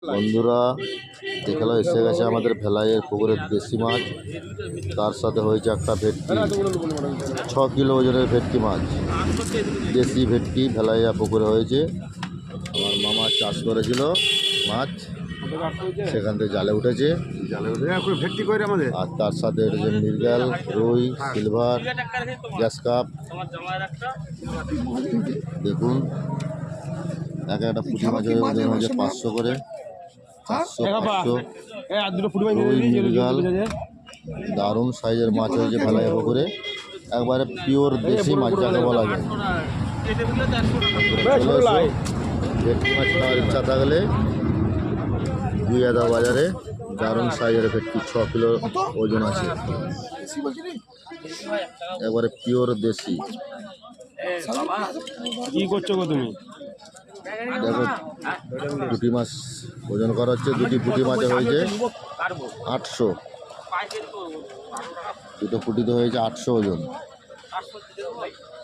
বন্ধুরা এখানে এসে গেছে আমাদের ভেলাইয়ের পুকুরের দেশি মাছ, তার সাথে হয়েছে একটা ভেটকি 6 কিলো ওজনের ভেটকি মাছ। দেশি ভেটকি ভেলাইয়া পুকুরে হয়েছে। আমার মামা চাষ করেছিল মাছ, সেখান থেকে জালে উঠেছে ভেটকি করে আমাদের। আর তার সাথে উঠেছে মৃগেল, রুই, সিলভার, গ্যাস কাপ। দেখুন এক একটা পুঁটি মাছের ওজন হয়েছে 500 করে, 400, 500। রুই, মৃগেল, দারুণ সাইজের মাছ হয়েছে ভেলাইয়া পুকুরে। একবারে পিওর দেশি মাছ যাকে বলা যায়। ভেটকি মাছ খাওয়ার ইচ্ছা থাকলে গুইয়াদা বাজারে দারুণ সাইজের ভেটকি 6 কিলো ওজন আছে, একবারে পিওর দেশি। কি করছো গো তুমি? দেখো পুঁটি মাছ ওজন করা হচ্ছে। দুটি পুঁটি মাছে হয়েছে 800, দুটো পুঁটিতে হয়েছে 800 ওজন।